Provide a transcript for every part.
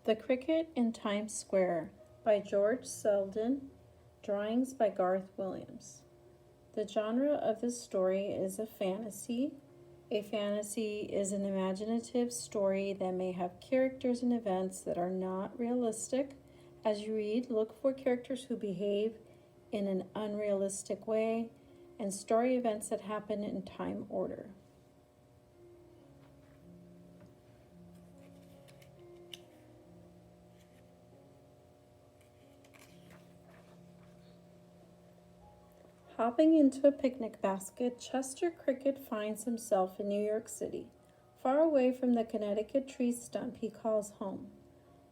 The Cricket in Times Square by George Selden, drawings by Garth Williams. The genre of this story is a fantasy. A fantasy is an imaginative story that may have characters and events that are not realistic. As you read, look for characters who behave in an unrealistic way and story events that happen in time order. Hopping into a picnic basket, Chester Cricket finds himself in New York City, far away from the Connecticut tree stump he calls home.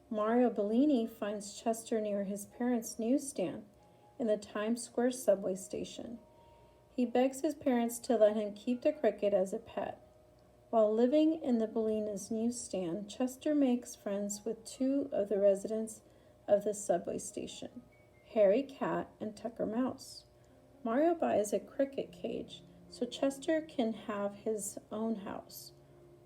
Mario Bellini finds Chester near his parents' newsstand in the Times Square subway station. He begs his parents to let him keep the cricket as a pet. While living in the Bellini's newsstand, Chester makes friends with two of the residents of the subway station, Harry Cat and Tucker Mouse. Mario buys a cricket cage so Chester can have his own house.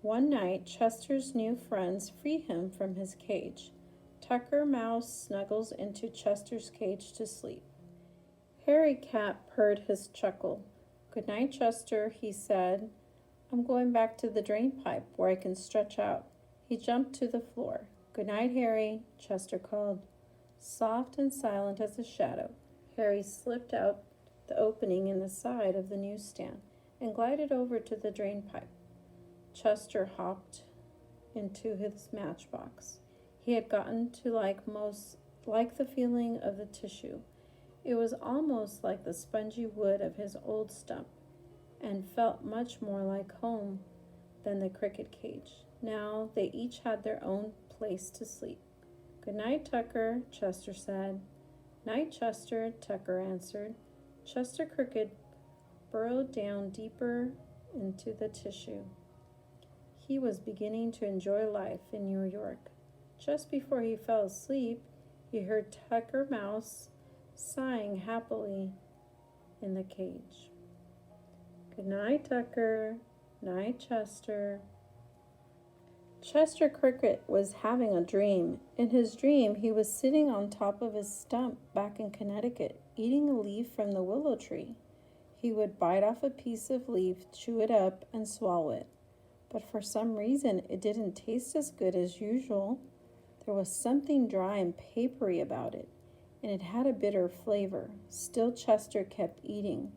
One night, Chester's new friends free him from his cage. Tucker Mouse snuggles into Chester's cage to sleep. Harry Cat purred his chuckle. "Good night, Chester," he said. "I'm going back to the drain pipe where I can stretch out." He jumped to the floor. "Good night, Harry," Chester called. Soft and silent as a shadow, Harry slipped out the opening in the side of the newsstand and glided over to the drain pipe. Chester hopped into his matchbox. He had gotten to like the feeling of the tissue. It was almost like the spongy wood of his old stump and felt much more like home than the cricket cage. Now they each had their own place to sleep. "Good night, Tucker," Chester said. "Night, Chester," Tucker answered. Chester Cricket burrowed down deeper into the tissue. He was beginning to enjoy life in New York. Just before he fell asleep, he heard Tucker Mouse sighing happily in the cage. "Good night, Tucker. Night, Chester." Chester Cricket was having a dream. In his dream, he was sitting on top of his stump back in Connecticut, eating a leaf from the willow tree. He would bite off a piece of leaf, chew it up, and swallow it. But for some reason, it didn't taste as good as usual. There was something dry and papery about it, and it had a bitter flavor. Still, Chester kept eating,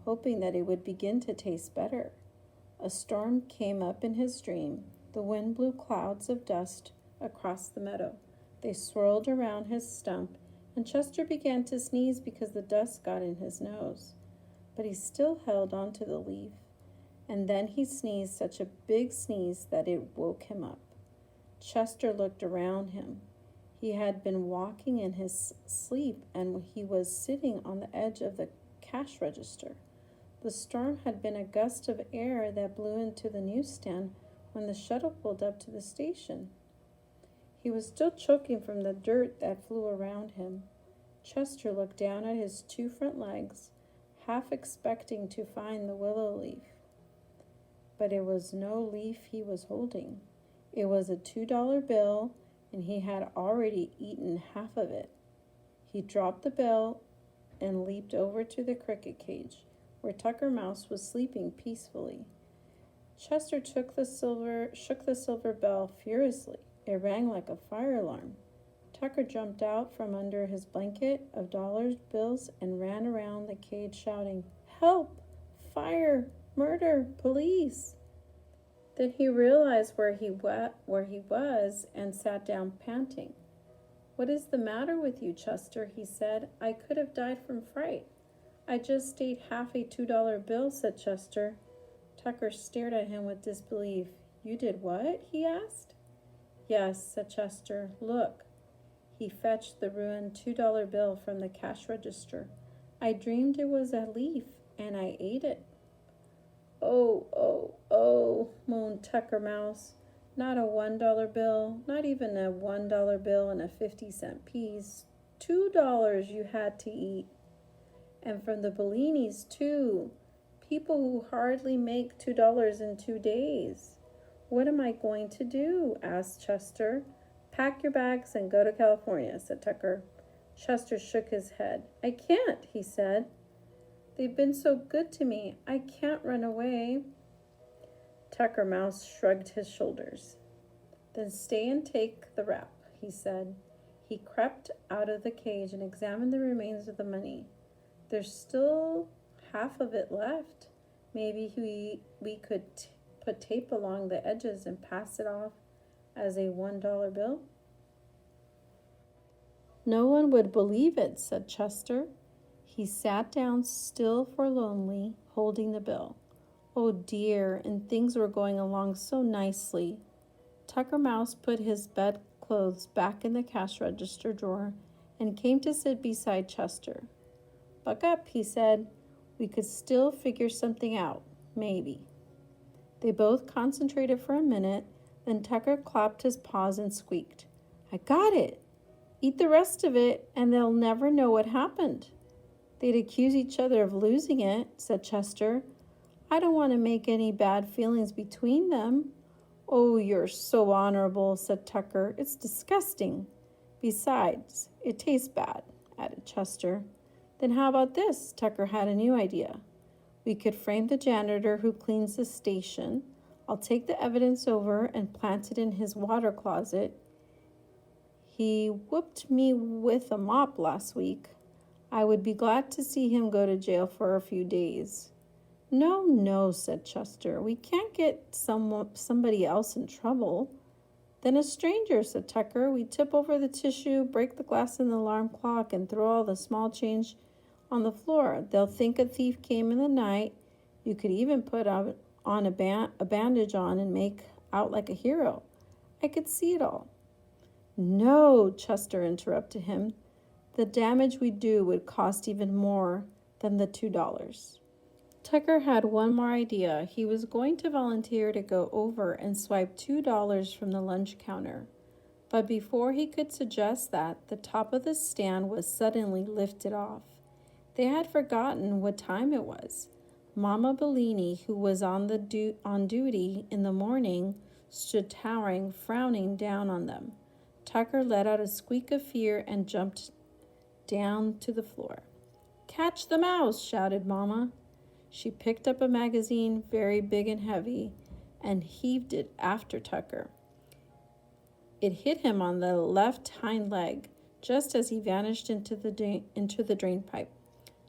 hoping that it would begin to taste better. A storm came up in his dream. The wind blew clouds of dust across the meadow. They swirled around his stump, and Chester began to sneeze because the dust got in his nose. But he still held on to the leaf, and then he sneezed such a big sneeze that it woke him up. Chester looked around him. He had been walking in his sleep, and he was sitting on the edge of the cash register. The storm had been a gust of air that blew into the newsstand when the shuttle pulled up to the station. He was still choking from the dirt that flew around him. Chester looked down at his two front legs, half expecting to find the willow leaf. But it was no leaf he was holding. It was a $2 bill, and he had already eaten half of it. He dropped the bill and leaped over to the cricket cage, where Tucker Mouse was sleeping peacefully. Chester shook the silver bell furiously. It rang like a fire alarm. Tucker jumped out from under his blanket of dollar bills and ran around the cage shouting, "Help! Fire! Murder! Police!" Then he realized where he was and sat down panting. "What is the matter with you, Chester?" he said. "I could have died from fright." "I just ate half a $2 bill," said Chester. Tucker stared at him with disbelief. "You did what?" he asked. "Yes," said Chester. "Look." He fetched the ruined $2 bill from the cash register. "I dreamed it was a leaf, and I ate it." "Oh, oh, oh," moaned Tucker Mouse. "Not a $1 bill, not even a $1 bill and a 50-cent piece. $2 you had to eat. And from the Bellinis, too. People who hardly make $2 in 2 days. What am I going to do?" asked Chester. pack your bags and go to California," said Tucker. Chester shook his head. "I can't," he said. "They've been so good to me. I can't run away." Tucker Mouse shrugged his shoulders. "Then stay and take the rap," he said. He crept out of the cage and examined the remains of the money. "There's still half of it left. Maybe we could put tape along the edges and pass it off as a $1 bill." "No one would believe it," said Chester. He sat down still forlornly, holding the bill. Oh dear, and things were going along so nicely. Tucker Mouse put his bedclothes back in the cash register drawer and came to sit beside Chester. "Buck up," he said. "We could still figure something out, maybe." They both concentrated for a minute, then Tucker clapped his paws and squeaked, "I got it! Eat the rest of it, and they'll never know what happened." "They'd accuse each other of losing it," said Chester. "I don't want to make any bad feelings between them." "Oh, you're so honorable," said Tucker. "It's disgusting. Besides, it tastes bad," added Chester. "Then how about this?" Tucker had a new idea. "We could frame the janitor who cleans the station. I'll take the evidence over and plant it in his water closet. He whooped me with a mop last week. I would be glad to see him go to jail for a few days." "No, no," said Chester. "We can't get somebody else in trouble." "Then a stranger," said Tucker. "We tip over the tissue, break the glass in the alarm clock, and throw all the small change on the floor. They'll think a thief came in the night. You could even put on a bandage on and make out like a hero. I could see it all." "No," Chester interrupted him. "The damage we do would cost even more than the $2. Tucker had one more idea. He was going to volunteer to go over and swipe $2 from the lunch counter. But before he could suggest that, the top of the stand was suddenly lifted off. They had forgotten what time it was. Mama Bellini, who was on duty in the morning, stood towering, frowning down on them. Tucker let out a squeak of fear and jumped down to the floor. "Catch the mouse!" shouted Mama. She picked up a magazine, very big and heavy, and heaved it after Tucker. It hit him on the left hind leg, just as he vanished into the drain pipe.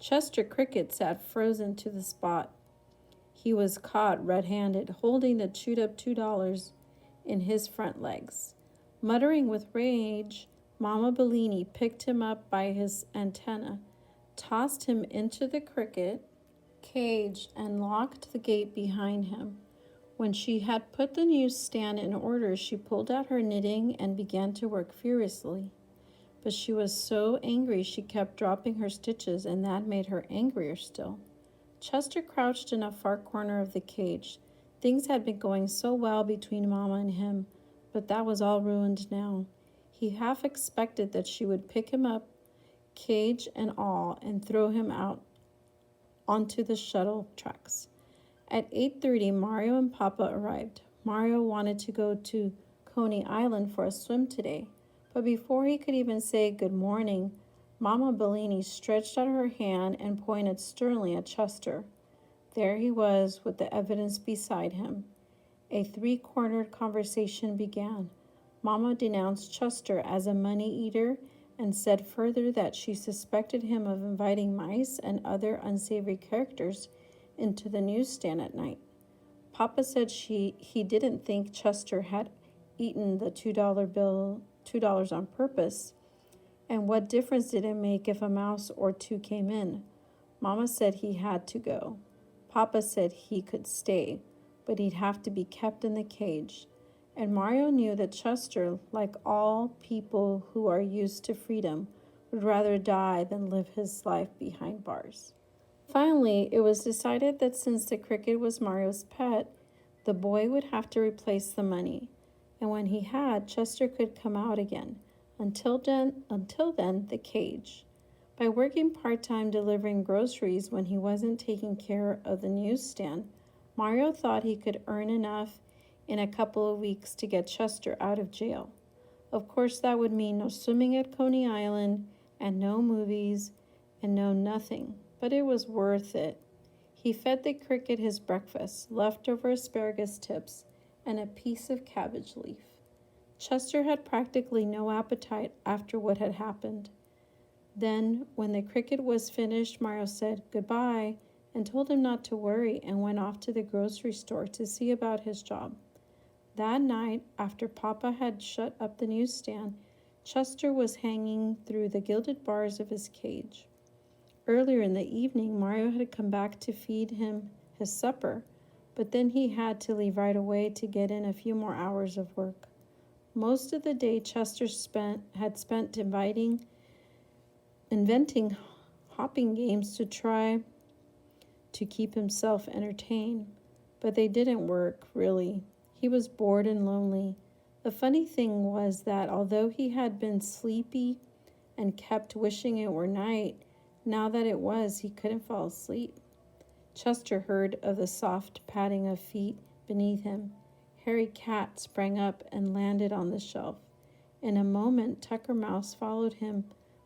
Chester Cricket sat frozen to the spot. He was caught red-handed, holding the chewed-up $2 in his front legs. Muttering with rage, Mama Bellini picked him up by his antenna, tossed him into the cricket cage, and locked the gate behind him. When she had put the newsstand in order, she pulled out her knitting and began to work furiously. But she was so angry she kept dropping her stitches, and that made her angrier still. Chester crouched in a far corner of the cage. Things had been going so well between Mama and him, but that was all ruined now. He half expected that she would pick him up, cage and all, and throw him out onto the shuttle tracks. At 8:30, Mario and Papa arrived. Mario wanted to go to Coney Island for a swim today, but before he could even say good morning, Mama Bellini stretched out her hand and pointed sternly at Chester. There he was with the evidence beside him. A three-cornered conversation began. Mama denounced Chester as a money-eater and said further that she suspected him of inviting mice and other unsavory characters into the newsstand at night. Papa said he didn't think Chester had eaten the $2 on purpose, and what difference did it make if a mouse or two came in? Mama said he had to go. Papa said he could stay, but he'd have to be kept in the cage. And Mario knew that Chester, like all people who are used to freedom, would rather die than live his life behind bars. Finally, it was decided that since the cricket was Mario's pet, the boy would have to replace the money. And when he had, Chester could come out again. Until then, the cage. By working part-time delivering groceries when he wasn't taking care of the newsstand, Mario thought he could earn enough in a couple of weeks to get Chester out of jail. Of course, that would mean no swimming at Coney Island and no movies and no nothing, but it was worth it. He fed the cricket his breakfast, leftover asparagus tips, and a piece of cabbage leaf. Chester had practically no appetite after what had happened. Then, when the cricket was finished, Mario said goodbye and told him not to worry and went off to the grocery store to see about his job. That night, after Papa had shut up the newsstand, Chester was hanging through the gilded bars of his cage. Earlier in the evening, Mario had come back to feed him his supper, but then he had to leave right away to get in a few more hours of work. Most of the day Chester had spent inventing hopping games to try to keep himself entertained, but they didn't work, really. He was bored and lonely. The funny thing was that although he had been sleepy and kept wishing it were night, now that it was, he couldn't fall asleep. Chester heard of the soft padding of feet beneath him. Harry Cat sprang up and landed on the shelf. In a moment, Tucker Mouse followed him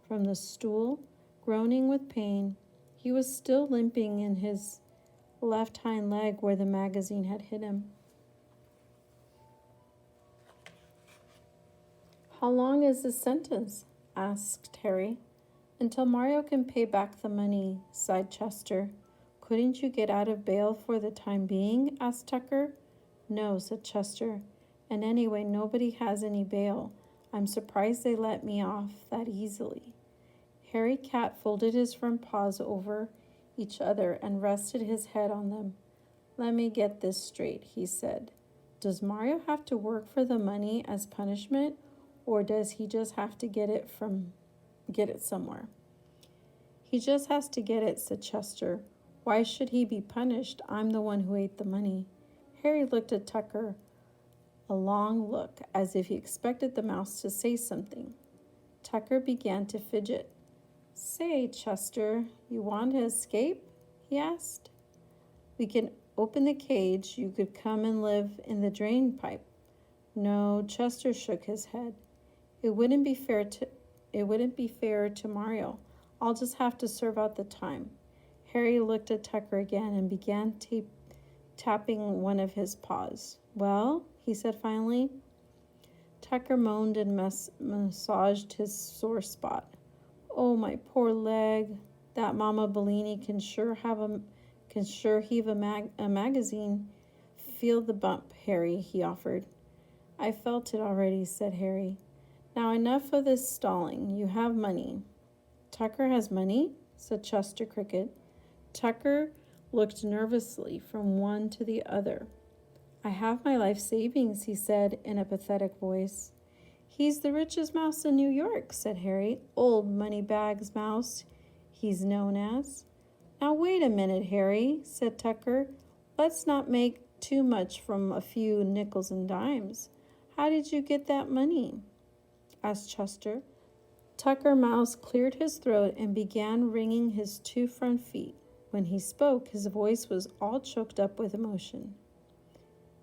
from the stool, groaning with pain. He was still limping in his left hind leg where the magazine had hit him. "How long is this sentence?" asked Harry. "Until Mario can pay back the money," sighed Chester. "Couldn't you get out of bail for the time being?" asked Tucker. "No," said Chester. "And anyway, nobody has any bail. I'm surprised they let me off that easily." Harry Cat folded his front paws over each other and rested his head on them. "Let me get this straight," he said. "Does Mario have to work for the money as punishment, or does he just have to get it somewhere?" "He just has to get it," said Chester. "Why should he be punished? I'm the one who ate the money." Harry looked at Tucker, a long look, as if he expected the mouse to say something. Tucker began to fidget. "Say, Chester, you want to escape?" he asked. "We can open the cage. You could come and live in the drain pipe." "No," Chester shook his head. It wouldn't be fair to Mario. I'll just have to serve out the time." Harry looked at Tucker again and began tapping one of his paws. "Well?" he said finally. Tucker moaned and massaged his sore spot. "Oh, my poor leg. That Mama Bellini can sure heave a magazine." "Feel the bump, Harry," he offered. "I felt it already," said Harry. "Now enough of this stalling. You have money." "Tucker has money?" said Chester Cricket. Tucker looked nervously from one to the other. "I have my life savings," he said in a pathetic voice. "He's the richest mouse in New York," said Harry. "Old Moneybags Mouse, he's known as." "Now wait a minute, Harry," said Tucker. "Let's not make too much from a few nickels and dimes. How did you get that money?" asked Chester. Tucker Mouse cleared his throat and began wringing his two front feet. When he spoke, his voice was all choked up with emotion.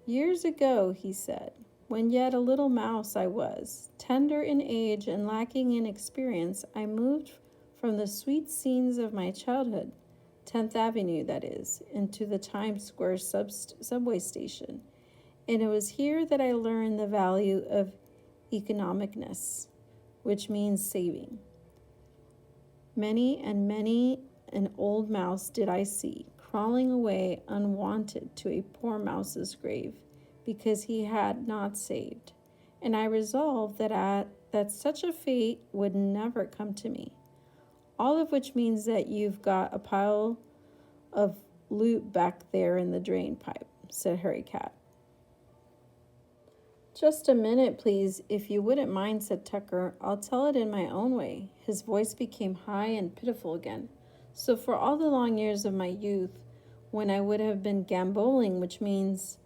"Years ago," he said, "when yet a little mouse I was, tender in age and lacking in experience, I moved from the sweet scenes of my childhood, 10th Avenue, that is, into the Times Square subway station. And it was here that I learned the value of economicness, which means saving. Many an old mouse did I see, crawling away unwanted to a poor mouse's grave, because he had not saved. And I resolved that such a fate would never come to me. All of which means that you've got a pile of loot back there in the drain pipe," said Harry Cat. "Just a minute, please, if you wouldn't mind," said Tucker. "I'll tell it in my own way." His voice became high and pitiful again. "So for all the long years of my youth, when I would have been gamboling, which means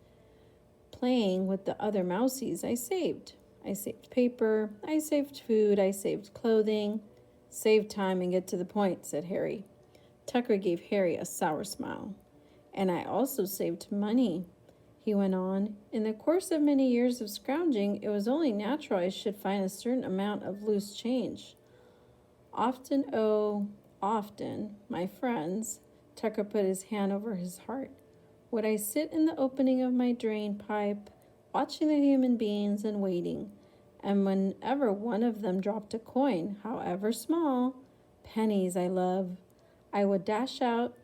playing with the other mousies, I saved. I saved paper, I saved food, I saved clothing." "Save time and get to the point," said Harry. Tucker gave Harry a sour smile. "And I also saved money." he went on. In the course of many years of scrounging, it was only natural I should find a certain amount of loose change. Often, oh, often, my friends, Tucker put his hand over his heart, would I sit in the opening of my drain pipe, watching the human beings and waiting, and whenever one of them dropped a coin, however small, pennies I love, I would dash out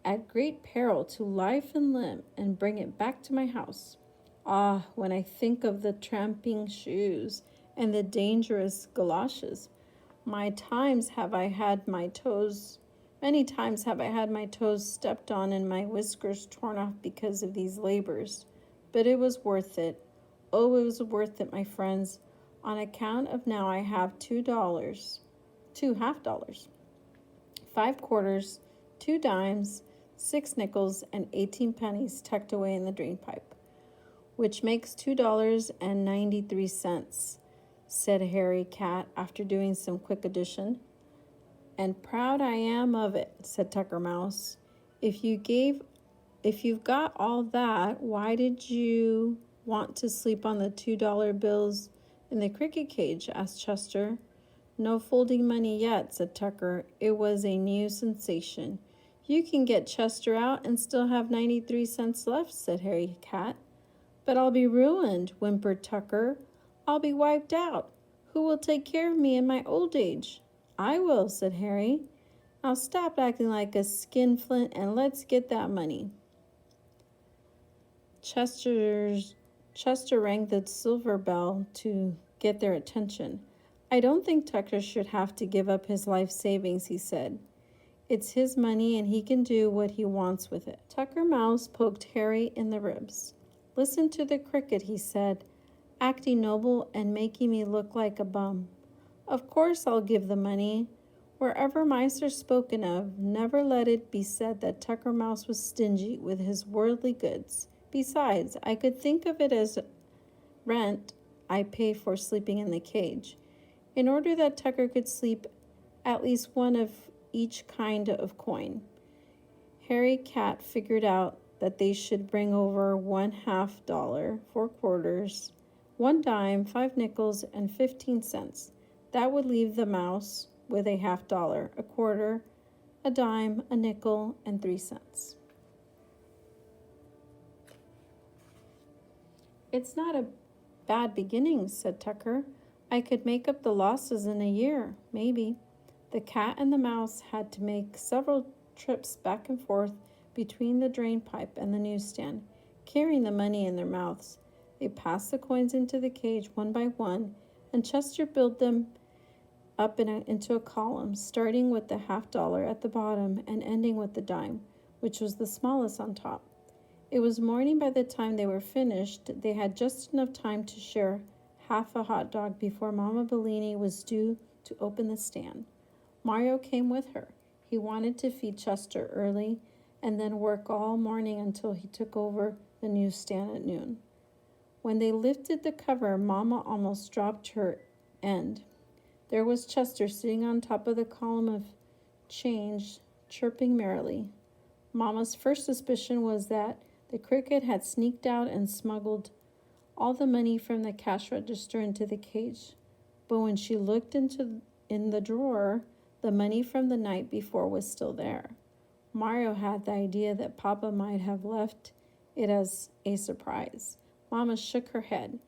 at great peril to life and limb and bring it back to my house. Ah, when I think of the tramping shoes and the dangerous galoshes, many times have I had my toes stepped on and my whiskers torn off because of these labors. But it was worth it. Oh, it was worth it, my friends. On account of now I have $2, 2 half dollars, 5 quarters, 2 dimes, 6 nickels, and 18 pennies tucked away in the drain pipe, which makes $2.93, said Harry Cat after doing some quick addition. And proud I am of it, said Tucker Mouse. If you've got all that, why did you want to sleep on the $2 bills in the cricket cage? Asked Chester. No folding money yet, said Tucker. It was a new sensation. You can get Chester out and still have 93 cents left, said Harry Cat. But I'll be ruined, whimpered Tucker. I'll be wiped out. Who will take care of me in my old age? I will, said Harry. Now stop acting like a skinflint and let's get that money. Chester rang the silver bell to get their attention. I don't think Tucker should have to give up his life savings, he said. It's his money and he can do what he wants with it. Tucker Mouse poked Harry in the ribs. Listen to the cricket, he said, acting noble and making me look like a bum. Of course I'll give the money. Wherever mice are spoken of, never let it be said that Tucker Mouse was stingy with his worldly goods. Besides, I could think of it as rent I pay for sleeping in the cage, in order that Tucker could sleep at least one of each kind of coin. Harry Cat figured out that they should bring over $1/2, 4 quarters, 1 dime, 5 nickels, and 15 cents. That would leave the mouse with a $1/2, a quarter, a dime, a nickel, and 3 cents. It's not a bad beginning, said Tucker. I could make up the losses in a year, maybe. The cat and the mouse had to make several trips back and forth between the drain pipe and the newsstand, carrying the money in their mouths. They passed the coins into the cage one by one, and Chester built them up into a column, starting with the $1/2 at the bottom and ending with the dime, which was the smallest on top. It was morning by the time they were finished. They had just enough time to share half a hot dog before Mama Bellini was due to open the stand. Mario came with her. He wanted to feed Chester early and then work all morning until he took over the newsstand at noon. When they lifted the cover, Mama almost dropped her end. There was Chester sitting on top of the column of change, chirping merrily. Mama's first suspicion was that the cricket had sneaked out and smuggled all the money from the cash register into the cage. But when she looked in the drawer, the money from the night before was still there. Mario had the idea that Papa might have left it as a surprise. Mama shook her head.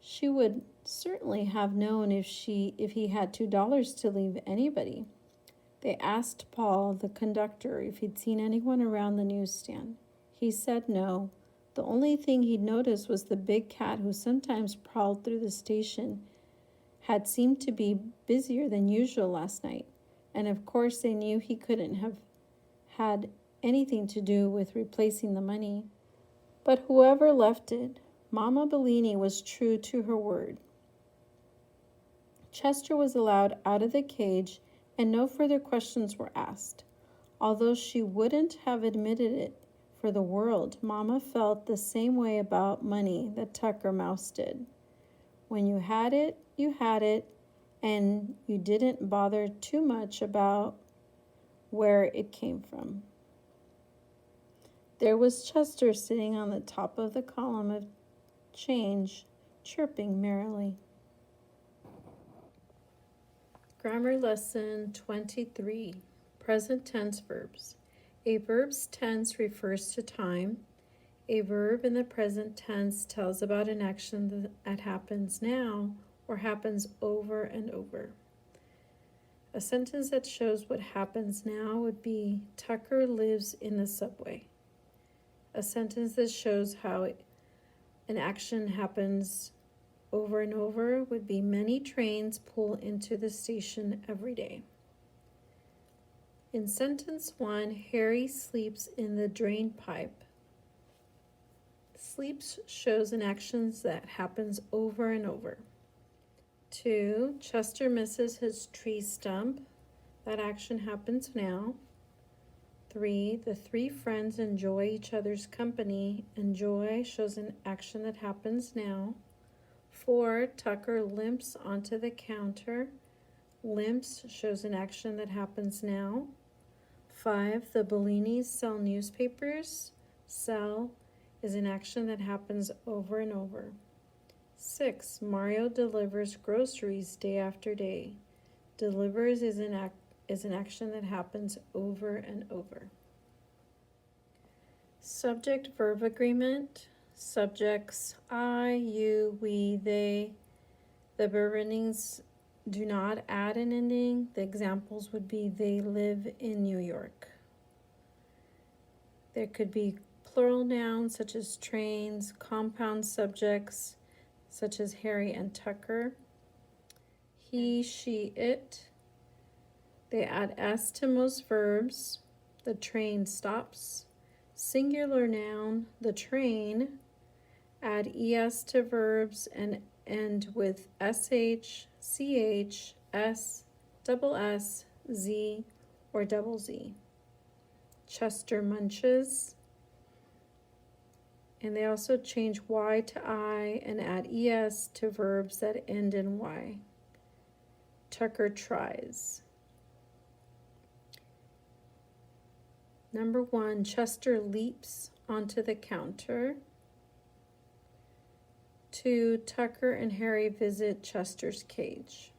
She would certainly have known if he had $2 to leave anybody. They asked Paul, the conductor, if he'd seen anyone around the newsstand. He said no. The only thing he'd noticed was the big cat who sometimes prowled through the station had seemed to be busier than usual last night, and of course they knew he couldn't have had anything to do with replacing the money. But whoever left it, Mama Bellini was true to her word. Chester was allowed out of the cage, and no further questions were asked. Although she wouldn't have admitted it for the world, Mama felt the same way about money that Tucker Mouse did. When you had it, and you didn't bother too much about where it came from. There was Chester sitting on the top of the column of change, chirping merrily. Grammar Lesson 23, Present Tense Verbs. A verb's tense refers to time. A verb in the present tense tells about an action that happens now or happens over and over. A sentence that shows what happens now would be, Tucker lives in the subway. A sentence that shows how an action happens over and over would be, many trains pull into the station every day. In sentence 1, Harry sleeps in the drain pipe. Sleeps shows an action that happens over and over. 2, Chester misses his tree stump. That action happens now. 3, the three friends enjoy each other's company. Enjoy shows an action that happens now. 4, Tucker limps onto the counter. Limps shows an action that happens now. 5, the Bellinis sell newspapers. Sell is an action that happens over and over. 6, Mario delivers groceries day after day. Delivers is an action that happens over and over. Subject-verb agreement. Subjects I, you, we, they. The verb endings do not add an ending. The examples would be, they live in New York. There could be plural nouns such as trains, compound subjects such as Harry and Tucker. He, she, it. They add s to most verbs. The train stops. Singular noun, the train. Add es to verbs and end with sh, ch, s, double s, z, or double z. Chester munches. And they also change y to I and add es to verbs that end in y. Tucker tries. Number 1, Chester leaps onto the counter. 2, Tucker and Harry visit Chester's cage.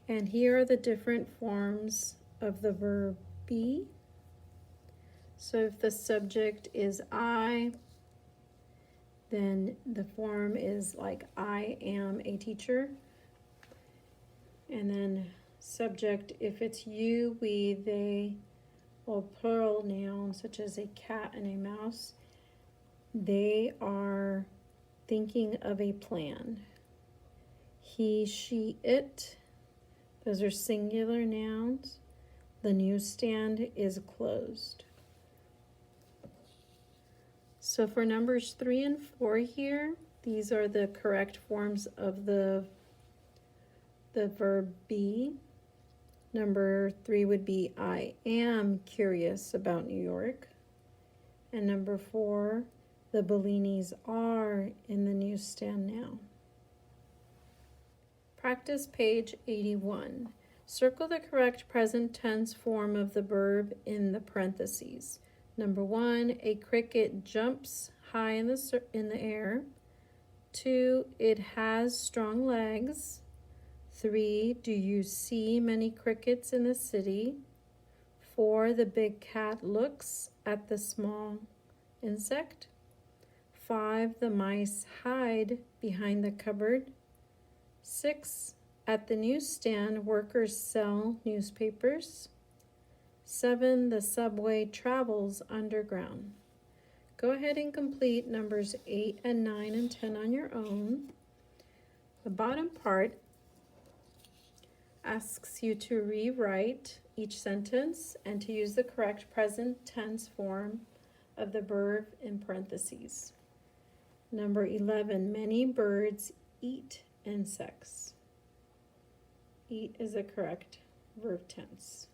And here are the different forms of the verb be. So if the subject is I, then the form is like, I am a teacher. And then subject, if it's you, we, they, or plural nouns such as a cat and a mouse, they are thinking of a plan. He, she, it, those are singular nouns. The newsstand is closed. So for numbers 3 and 4 here, these are the correct forms of the verb be. Number 3 would be, I am curious about New York. And number 4, the Bellinis are in the newsstand now. Practice page 81. Circle the correct present tense form of the verb in the parentheses. Number 1, a cricket jumps high in the air. 2, it has strong legs. 3, do you see many crickets in the city? 4, the big cat looks at the small insect. 5, the mice hide behind the cupboard. 6, at the newsstand, workers sell newspapers. 7, the subway travels underground. Go ahead and complete numbers 8 and 9 and 10 on your own. The bottom part asks you to rewrite each sentence and to use the correct present tense form of the verb in parentheses. Number 11, many birds eat insects. Eat is the correct verb tense.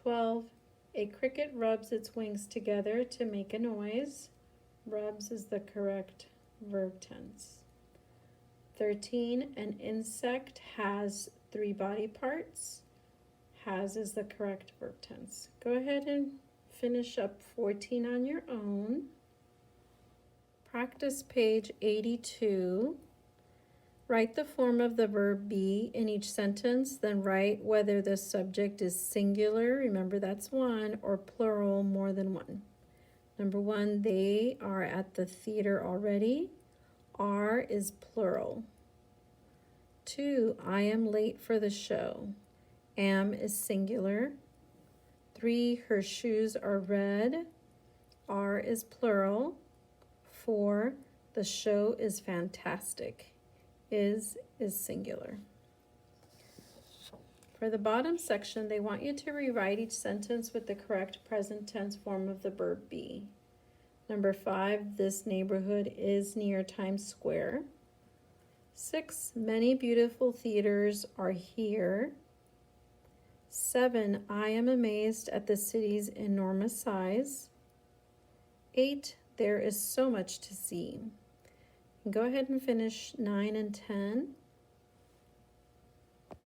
12, a cricket rubs its wings together to make a noise. Rubs is the correct verb tense. 13, an insect has 3 body parts. has is the correct verb tense. Go ahead and finish up 14 on your own. Practice page 82. Write the form of the verb be in each sentence, then write whether the subject is singular, remember that's one, or plural, more than one. Number 1, they are at the theater already. Are is plural. 2, I am late for the show. Am is singular. 3, her shoes are red. Are is plural. 4, the show is fantastic. Is singular. For the bottom section, they want you to rewrite each sentence with the correct present tense form of the verb be. Number 5, this neighborhood is near Times Square. 6, many beautiful theaters are here. 7, I am amazed at the city's enormous size. 8, there is so much to see. Go ahead and finish 9 and 10.